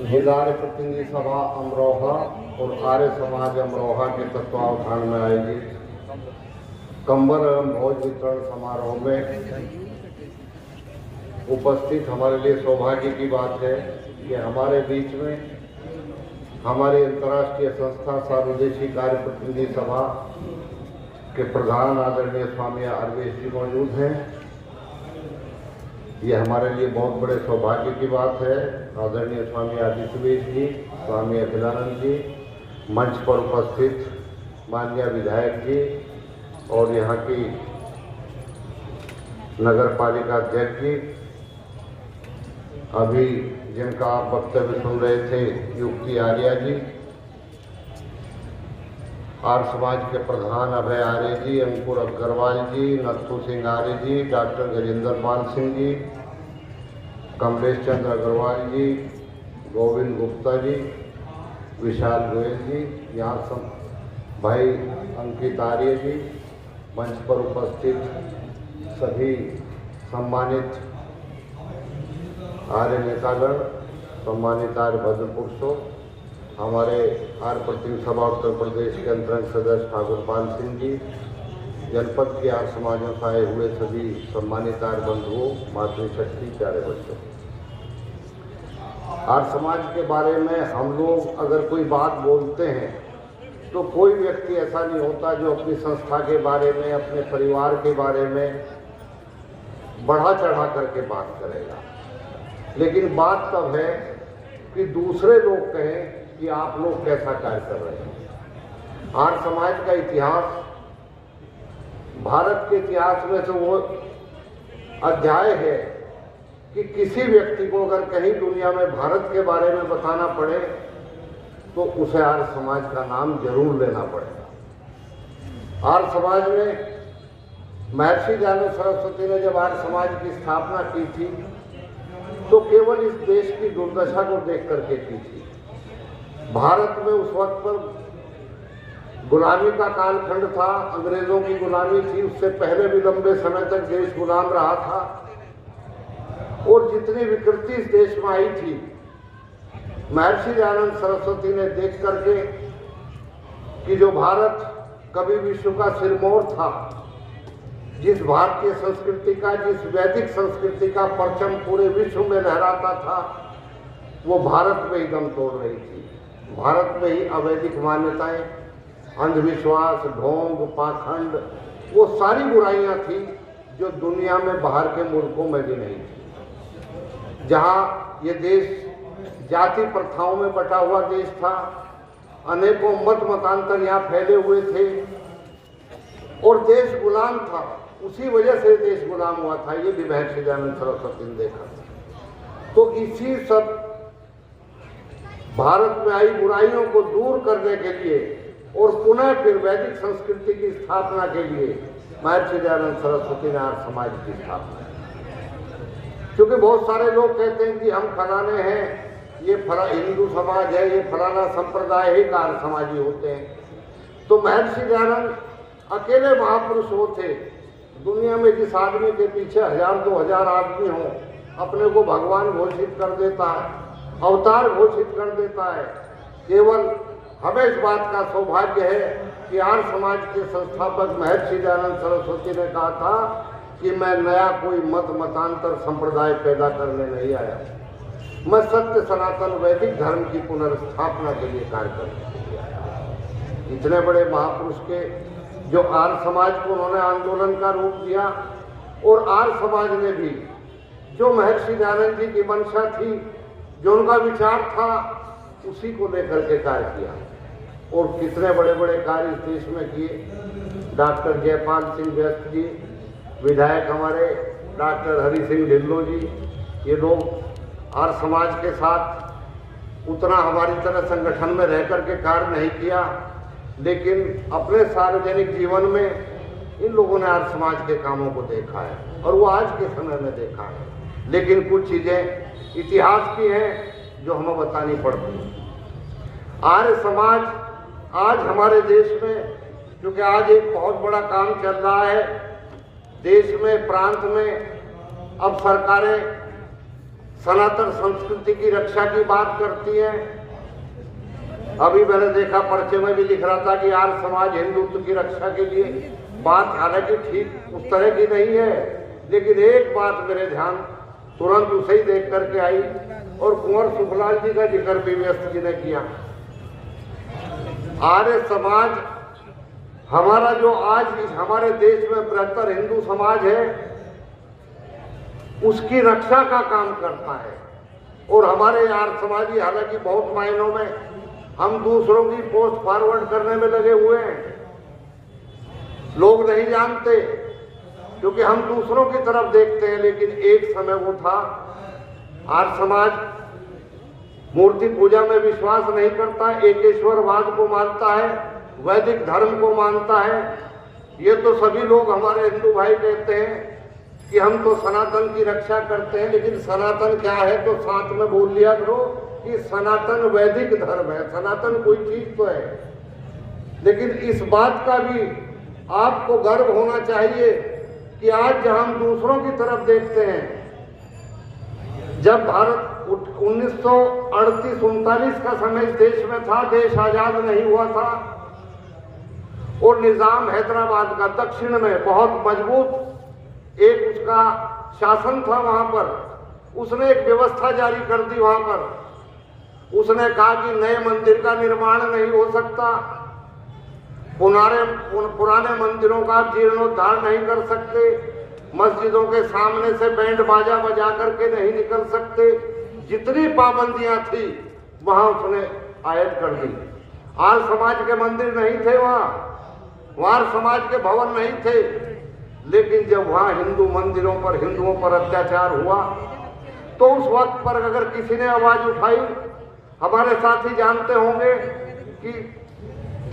जिला प्रतिनिधि सभा अमरोहा और आर्य समाज अमरोहा के तत्वावधान में आयोजित कंबल एवं भोज वितरण समारोह में उपस्थित हमारे लिए सौभाग्य की बात है कि हमारे बीच में हमारी अंतर्राष्ट्रीय संस्था सार्वदेशी कार्य प्रतिनिधि सभा के प्रधान आदरणीय स्वामी अरवेश जी मौजूद हैं। ये हमारे लिए बहुत बड़े सौभाग्य की बात है। आदरणीय स्वामी आदित्य जी, स्वामी अखिलानंद जी, मंच पर उपस्थित माननीय विधायक जी और यहाँ की नगर पालिका अध्यक्ष जी, अभी जिनका आप वक्तव्य सुन रहे थे युक्ति आर्या जी, आर्य समाज के प्रधान अभय आर्य जी, अंकुर अग्रवाल जी, नथु सिंह आर्य जी, डॉक्टर गजेंद्र पाल सिंह जी, कमलेश चंद्र अग्रवाल जी, गोविंद गुप्ता जी, विशाल गोयल जी, यहाँ सब भाई अंकित आर्य जी, मंच पर उपस्थित सभी सम्मानित आर्य नेतागण, सम्मानित आर्य भद्र पुरुषों, हमारे आर्य प्रतिनिधि सभा उत्तर प्रदेश के अंतरंग सदस्य ठाकुर पाल सिंह जी, जनपद के आर्य समाजों से आए हुए सभी सम्मानित आर्य बंधुओं, मातृशक्ति, प्यारे बच्चों। आर्य समाज के बारे में हम लोग अगर कोई बात बोलते हैं तो कोई व्यक्ति ऐसा नहीं होता जो अपनी संस्था के बारे में, अपने परिवार के बारे में बढ़ा चढ़ा करके बात करेगा। लेकिन बात तब है कि दूसरे लोग कहें कि आप लोग कैसा कार्य कर रहे हैं। आर्य समाज का इतिहास भारत के इतिहास में से वो अध्याय है कि किसी व्यक्ति को अगर कहीं दुनिया में भारत के बारे में बताना पड़े तो उसे आर्य समाज का नाम जरूर लेना पड़ेगा। आर्य समाज में महर्षि दयानंद सरस्वती ने जब आर्य समाज की स्थापना की थी तो केवल इस देश की दुर्दशा को देख करके की थी। भारत में उस वक्त पर गुलामी का कालखंड था, अंग्रेजों की गुलामी थी। उससे पहले भी लंबे समय तक देश गुलाम रहा था और जितनी विकृति इस देश में आई थी, महर्षि दयानंद सरस्वती ने देख करके कि जो भारत कभी विश्व का सिरमौर था, जिस भारतीय संस्कृति का, जिस वैदिक संस्कृति का परचम पूरे विश्व में लहराता था, वो भारत में ही दम तोड़ रही थी। भारत में ही अवैदिक मान्यताएं, अंधविश्वास, ढोंग, पाखंड, वो सारी बुराइयां थी जो दुनिया में बाहर के मुल्कों में भी नहीं थी। जहां ये देश जाति प्रथाओं में बटा हुआ देश था, अनेकों मत मतांतर यहाँ फैले हुए थे और देश गुलाम था। उसी वजह से देश गुलाम हुआ था। ये भी महर्षि दयानंद सरस्वती ने देखा। तो इसी सब भारत में आई बुराइयों को दूर करने के लिए और पुनः फिर वैदिक संस्कृति की स्थापना के लिए महर्षि दयानंद सरस्वती ने आर्य समाज की स्थापना की। क्योंकि बहुत सारे लोग कहते हैं कि हम फलाने हैं, ये हिंदू समाज है, ये फलाना संप्रदाय ही आर्य समाजी होते हैं। तो महर्षि दयानंद अकेले महापुरुष वो थे। दुनिया में जिस आदमी के पीछे 1000-2000 आदमी हो, अपने को भगवान घोषित कर देता है, अवतार घोषित कर देता है, केवल हमें इस बात का सौभाग्य है कि आर्य समाज के संस्थापक महर्षि दयानंद सरस्वती ने कहा था कि मैं नया कोई मत मतांतर संप्रदाय पैदा करने नहीं आया, मैं सत्य सनातन वैदिक धर्म की पुनर्स्थापना के लिए कार्य करने के लिए आया। इतने बड़े महापुरुष के जो आर्य समाज को उन्होंने आंदोलन का रूप दिया और आर्य समाज ने भी जो महर्षि दयानंद जी की मंशा थी, जो उनका विचार था, उसी को लेकर के कार्य किया और कितने बड़े बड़े कार्य इस देश में किए। डॉक्टर जयपाल सिंह व्यस्त जी, विधायक हमारे डॉक्टर हरि सिंह ढिल्लो जी, ये लोग आर्य समाज के साथ उतना हमारी तरह संगठन में रह करके कार्य नहीं किया, लेकिन अपने सार्वजनिक जीवन में इन लोगों ने आर्य समाज के कामों को देखा है और वो आज के समय में देखा है। लेकिन कुछ चीजें इतिहास की हैं जो हमें बतानी पड़ती हैं। आर्य समाज आज हमारे देश में, क्योंकि आज एक बहुत बड़ा काम चल रहा है देश में, प्रांत में अब सरकारें सनातन संस्कृति की रक्षा की बात करती हैं। अभी मैंने देखा, पर्चे में भी लिख रहा था कि आर्य समाज हिंदुत्व की रक्षा के लिए। बात हालांकि ठीक उस तरह की नहीं है, लेकिन एक बात मेरे ध्यान तुरंत उसे ही देख करके आई, और कुंवर सुखलाल जी का जिक्र भी व्यस्त जी ने किया। आर्य समाज हमारा जो आज हमारे देश में बृहत्तर हिंदू समाज है, उसकी रक्षा का काम करता है। और हमारे आर्य समाजी हालांकि बहुत मायनों में हम दूसरों की पोस्ट फॉरवर्ड करने में लगे हुए हैं, लोग नहीं जानते क्योंकि हम दूसरों की तरफ देखते हैं। लेकिन एक समय वो था, आर्य समाज मूर्ति पूजा में विश्वास नहीं करता, एकेश्वरवाद को मानता है, वैदिक धर्म को मानता है। ये तो सभी लोग हमारे हिंदू भाई कहते हैं कि हम तो सनातन की रक्षा करते हैं, लेकिन सनातन क्या है तो साथ में बोल लिया करो कि सनातन वैदिक धर्म है। सनातन कोई चीज तो है, लेकिन इस बात का भी आपको गर्व होना चाहिए कि आज जहां हम दूसरों की तरफ देखते हैं, जब भारत 1938-39 का समय इस देश में था, देश आजाद नहीं हुआ था, और निजाम हैदराबाद का दक्षिण में बहुत मजबूत एक उसका शासन था। वहां पर उसने एक व्यवस्था जारी कर दी। वहां पर उसने कहा कि नए मंदिर का निर्माण नहीं हो सकता, पुराने मंदिरों का जीर्णोद्धार नहीं कर सकते, मस्जिदों के सामने से बैंड बाजा बजा करके नहीं निकल सकते। जितनी पाबंदियां थी वहां उसने आयत कर दी। आर्य समाज के मंदिर नहीं थे वहां समाज के भवन नहीं थे। लेकिन जब वहां हिंदू मंदिरों पर, हिंदुओं पर अत्याचार हुआ, तो उस वक्त पर अगर किसी ने आवाज उठाई, हमारे साथी जानते होंगे कि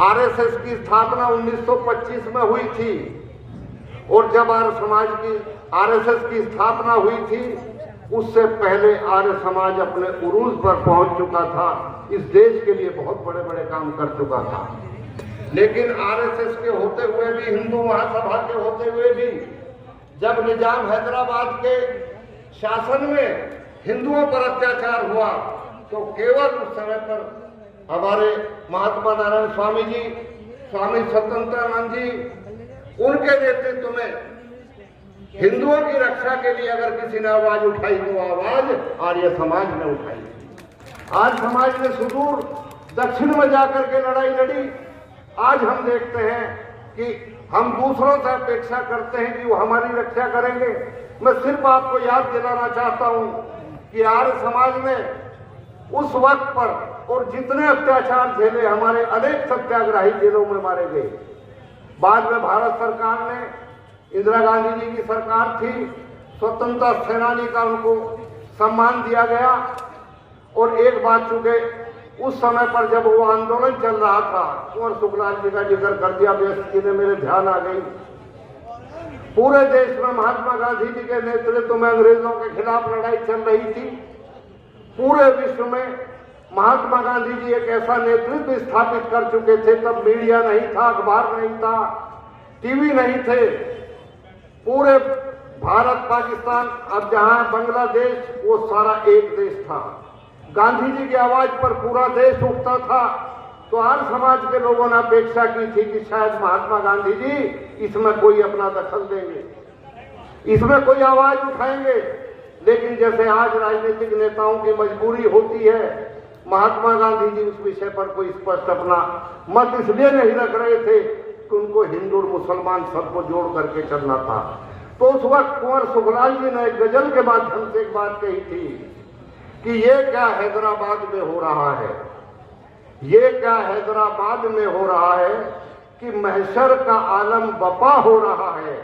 आरएसएस की स्थापना 1925 में हुई थी, और जब आर्य समाज की आरएसएस की स्थापना हुई थी, उससे पहले आर्य समाज अपने उरूज पर पहुंच चुका था, इस देश के लिए बहुत बड़े बड़े काम कर चुका था। लेकिन आरएसएस के होते हुए भी, हिंदू महासभा के होते हुए भी, जब निजाम हैदराबाद के शासन में हिंदुओं पर अत्याचार हुआ, तो केवल उस समय पर हमारे महात्मा नारायण स्वामी जी, स्वामी स्वतंत्रानंद जी, उनके नेतृत्व में हिंदुओं की रक्षा के लिए अगर किसी ने आवाज उठाई तो आवाज आर्य समाज ने उठाई। आज समाज ने सुदूर दक्षिण में जाकर के लड़ाई लड़ी। आज हम देखते हैं कि हम दूसरों से अपेक्षा करते हैं कि वो हमारी रक्षा करेंगे। मैं सिर्फ आपको याद दिलाना चाहता हूं कि आर्य समाज ने उस वक्त पर और जितने अत्याचार झेले, हमारे अनेक सत्याग्रही जेलों में मारे गए। बाद में भारत सरकार ने, इंदिरा गांधी जी की सरकार थी, स्वतंत्रता सेनानी का उनको सम्मान दिया गया। और एक बात चूंकि उस समय पर जब वो आंदोलन चल रहा था, कुंवर सुखलाल जी का जिक्र कर दिया, व्यस्त जी ने मेरे ध्यान आ गई। पूरे देश में महात्मा गांधी जी के नेतृत्व में अंग्रेजों के खिलाफ लड़ाई चल रही थी। पूरे विश्व में महात्मा गांधी जी एक ऐसा नेतृत्व स्थापित कर चुके थे। तब मीडिया नहीं था, अखबार नहीं था, टीवी नहीं थे। पूरे भारत, पाकिस्तान, अब जहां बांग्लादेश, वो सारा एक देश था। गांधी जी की आवाज पर पूरा देश उठता था। तो आर्य समाज के लोगों ने अपेक्षा की थी कि शायद महात्मा गांधी जी इसमें कोई अपना दखल देंगे, इसमें कोई आवाज उठाएंगे। लेकिन जैसे आज राजनीतिक नेताओं की मजबूरी होती है, महात्मा गांधी जी उस विषय पर कोई स्पष्ट अपना मत इसलिए नहीं रख रहे थे कि उनको हिंदू और मुसलमान सबको जोड़ करके चलना था। तो उस वक्त कुंवर सुखलाल जी ने एक गजल के माध्यम से एक बात कही थी कि ये क्या हैदराबाद में हो रहा है, ये क्या हैदराबाद में हो रहा है कि महशर का आलम बपा हो रहा है।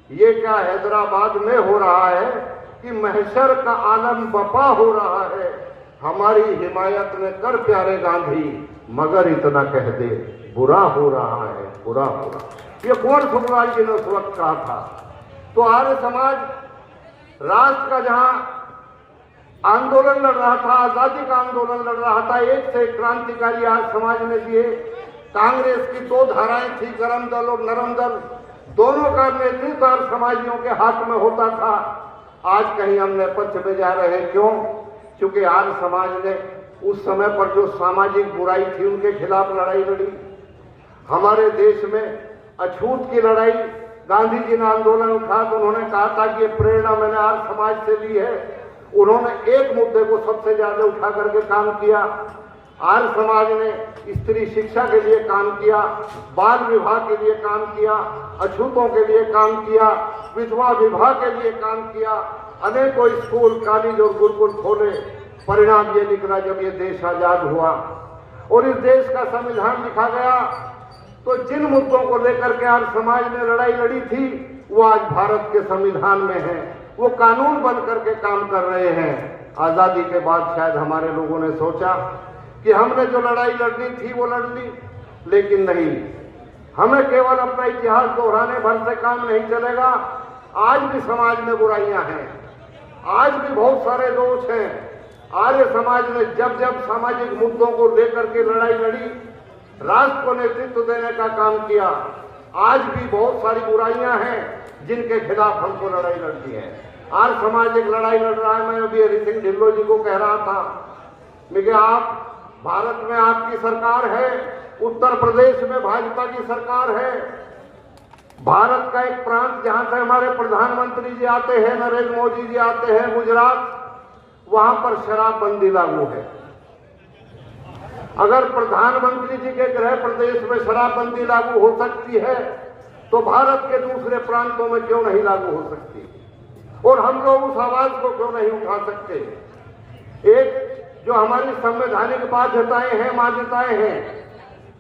ये क्या हैदराबाद में हो रहा है कि महशर का आलम बपा हो रहा है। हमारी हिमायत ने कर प्यारे गांधी, मगर इतना कह दे बुरा हो रहा है, बुरा हो रहा है। ये कुंवर सुखलाल जी ने उस वक्त कहा था। तो आर्य समाज राष्ट्र का जहां आंदोलन लड़ रहा था, आजादी का आंदोलन लड़ रहा था, एक से एक क्रांतिकारी आर्य समाज ने दिए। कांग्रेस की दो धाराएं थी, गरम दल और नरम दल। दोनों का नेतृत्व और समाजियों के हाथ में होता था। आज कहीं हम नेपथ्य में जा रहे हैं। क्यों? क्योंकि आर्य समाज ने उस समय पर जो सामाजिक बुराई थी उनके खिलाफ लड़ाई लड़ी। हमारे देश में अछूत की लड़ाई गांधी जी ने आंदोलन उठा तो उन्होंने कहा था कि ये प्रेरणा मैंने आर्य समाज से ली है। उन्होंने एक मुद्दे को सबसे ज्यादा उठा करके काम किया। आर्य समाज ने स्त्री शिक्षा के लिए काम किया, बाल विवाह के लिए काम किया, अछूतों के लिए काम किया, विधवा विवाह के लिए काम किया, अनेकों स्कूल, कॉलेज और गुरुकुल खोले। परिणाम ये निकला जब ये देश आजाद हुआ और इस देश का संविधान लिखा गया तो जिन मुद्दों को लेकर के आर्य समाज ने लड़ाई लड़ी थी वो आज भारत के संविधान में है, वो कानून बन करके काम कर रहे हैं। आजादी के बाद शायद हमारे लोगों ने सोचा कि हमने जो लड़ाई लड़नी थी वो लड़ ली, लेकिन नहीं, हमें केवल अपना इतिहास दोहराने भर से काम नहीं चलेगा। आज भी समाज में बुराइयां हैं, आज भी बहुत सारे दोष हैं। आर्य समाज ने जब जब सामाजिक मुद्दों को लेकर के लड़ाई लड़ी, राष्ट्र को नेतृत्व देने का काम किया। आज भी बहुत सारी बुराइयां हैं जिनके खिलाफ हमको लड़ाई लड़नी है। आर्य समाज एक लड़ाई लड़ रहा है। मैं अभी हरि सिंह ढिल्लों जी को कह रहा था, मैं कि आप भारत में आपकी सरकार है, उत्तर प्रदेश में भाजपा की सरकार है, भारत का एक प्रांत जहां से हमारे प्रधानमंत्री जी आते हैं, नरेंद्र मोदी जी आते हैं, गुजरात, वहां पर शराबबंदी लागू है। अगर प्रधानमंत्री जी के गृह प्रदेश में शराबबंदी लागू हो सकती है तो भारत के दूसरे प्रांतों में क्यों नहीं लागू हो सकती? और हम लोग उस आवाज को क्यों नहीं उठा सकते? एक जो हमारी संवैधानिक बाध्यताएं हैं, मान्यताएं हैं,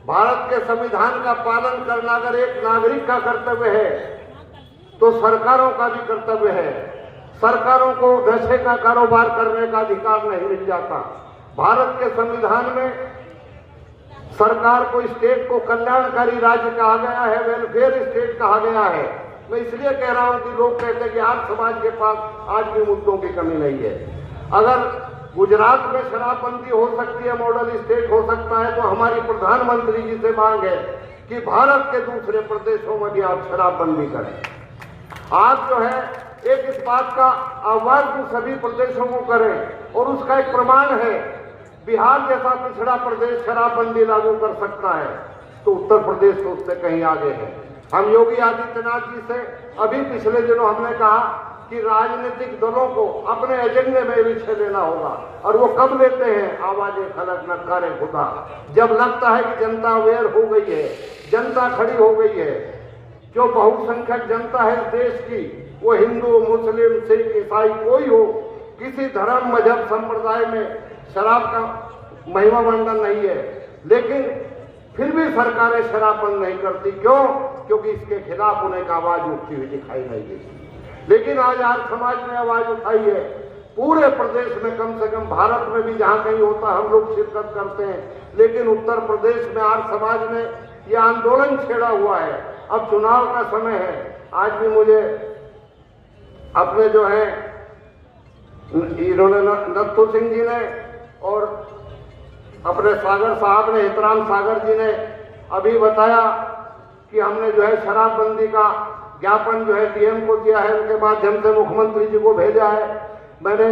भारत के संविधान का पालन करना अगर एक नागरिक का कर्तव्य है तो सरकारों का भी कर्तव्य है। सरकारों को नशे का कारोबार करने का अधिकार नहीं मिल जाता। भारत के संविधान में सरकार को, स्टेट को कल्याणकारी राज्य कहा गया है, वेलफेयर स्टेट कहा गया है। मैं इसलिए कह रहा हूं कि लोग कहते हैं कि आर्य समाज के पास आज भी मुद्दों की कमी नहीं है। अगर गुजरात में शराबबंदी हो सकती है, मॉडल स्टेट हो सकता है, तो हमारी प्रधानमंत्री जी से मांग है कि भारत के दूसरे प्रदेशों में भी आप शराबबंदी करें। आप जो है एक इस बात का आह्वान सभी प्रदेशों को करें और उसका एक प्रमाण है, बिहार जैसा पिछड़ा प्रदेश शराबबंदी लागू कर सकता है तो उत्तर प्रदेश तो उससे कहीं आगे है। हम योगी आदित्यनाथ जी से अभी पिछले दिनों हमने कहा कि राजनीतिक दलों को अपने एजेंडे में विषय लेना होगा और वो कब लेते हैं? आवाजें खलक नकारे खुदा, जब लगता है कि जनता अवेयर हो गई है, जनता खड़ी हो गई है। जो बहुसंख्यक जनता है इस देश की, वो हिंदू, मुस्लिम, सिख, ईसाई कोई हो, किसी धर्म, मजहब, संप्रदाय में शराब का महिमा मंडन नहीं है, लेकिन फिर भी सरकारें शराब बंद नहीं करती। क्यों? क्योंकि इसके खिलाफ उन्हें आवाज उठती हुई दिखाई नहीं देती। लेकिन आज आर्य समाज ने आवाज उठाई है। पूरे प्रदेश में, कम से कम भारत में भी जहां कहीं होता हम लोग शिरकत करते हैं, लेकिन उत्तर प्रदेश में आर्य समाज ने यह आंदोलन छेड़ा हुआ है। अब चुनाव का समय है। आज भी मुझे अपने जो है इन्होंने नत्थू सिंह जी ने और अपने सागर साहब ने, हितराम सागर जी ने अभी बताया कि हमने जो है शराबबंदी का ज्ञापन जो है डीएम को दिया है, उनके माध्यम से मुख्यमंत्री जी को भेजा है। मैंने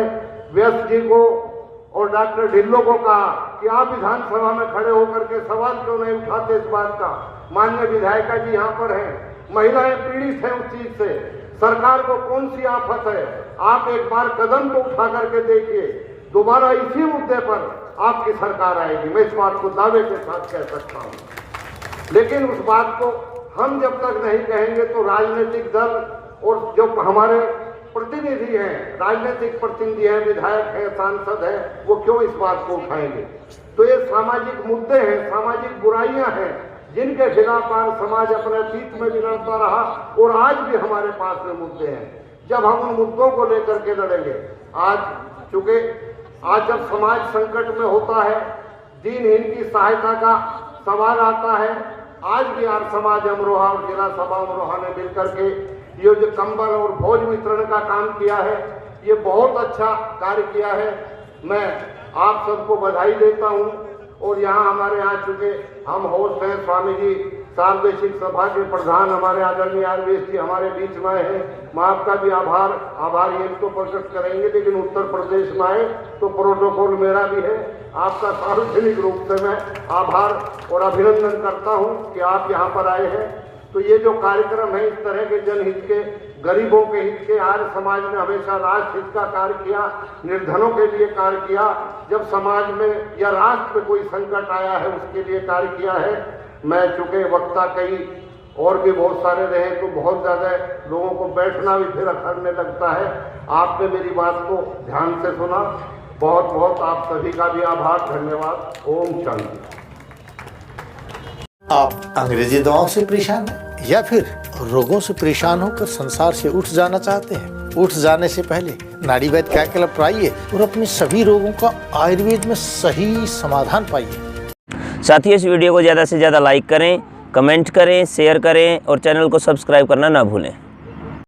व्यस्त जी को और डॉक्टर ढिल्लों को कहा कि आप विधानसभा में खड़े होकर के सवाल क्यों नहीं उठाते इस बात का? माननीय विधायिका जी यहाँ पर हैं, महिलाएं पीड़ित हैं उस चीज से, सरकार को कौन सी आफत है? आप एक बार कदम तो उठा करके देखिए, दोबारा इसी मुद्दे पर आपकी सरकार आएगी। मैं इस बात को दावे के साथ कह सकता हूं। लेकिन उस बात को हम जब तक नहीं कहेंगे तो राजनीतिक दल और जो हमारे प्रतिनिधि हैं, राजनीतिक प्रतिनिधि हैं, विधायक हैं, सांसद हैं, वो क्यों इस बात को उठाएंगे? तो ये सामाजिक मुद्दे हैं, सामाजिक बुराइयां हैं जिनके खिलाफ आर्य समाज अपने अतीत में भी लड़ता रहा और आज भी हमारे पास में मुद्दे हैं। जब हम उन मुद्दों को लेकर के लड़ेंगे, आज चूंकि आज जब समाज संकट में होता है, दीनहीन की सहायता का सवाल आता है, आज भी आर्य समाज अमरोहा और जिला सभा अमरोहा ने मिलकर के ये जो कंबल और भोज वितरण का काम किया है, ये बहुत अच्छा कार्य किया है। मैं आप सबको बधाई देता हूँ। और यहाँ हमारे यहाँ चूंकि हम होस्ट हैं, स्वामी जी सार्वदेशिक सभा के प्रधान हमारे आदरणीय आरवीएस जी हमारे बीच में आए हैं। मैं आपका भी आभार ये तो प्रकट करेंगे, लेकिन उत्तर प्रदेश में आए तो प्रोटोकॉल मेरा भी है। आपका सार्वजनिक रूप से मैं आभार और अभिनंदन करता हूं कि आप यहाँ पर आए हैं। तो ये जो कार्यक्रम है, इस तरह के जनहित के, गरीबों के हित के, आर्य समाज ने हमेशा राष्ट्र हित का कार्य किया, निर्धनों के लिए कार्य किया। जब समाज में या राष्ट्र में कोई संकट आया है उसके लिए कार्य किया है। मैं चूंकि वक्ता कई और भी बहुत सारे रहे तो बहुत ज़्यादा लोगों को बैठना भी फिर अखरने लगता है। आपने मेरी बात को ध्यान से सुना, बहुत बहुत आप सभी का भी आभार, धन्यवाद। ओम शांति। आप अंग्रेजी दवाओं से परेशान हैं या फिर रोगों से परेशान होकर संसार से उठ जाना चाहते हैं? उठ जाने से पहले नाड़ीवैद्य क्या क्लब पर आइए और अपने सभी रोगों का आयुर्वेद में सही समाधान पाइए। साथियों, इस वीडियो को ज़्यादा से ज़्यादा लाइक करें, कमेंट करें, शेयर करें और चैनल को सब्सक्राइब करना ना भूलें।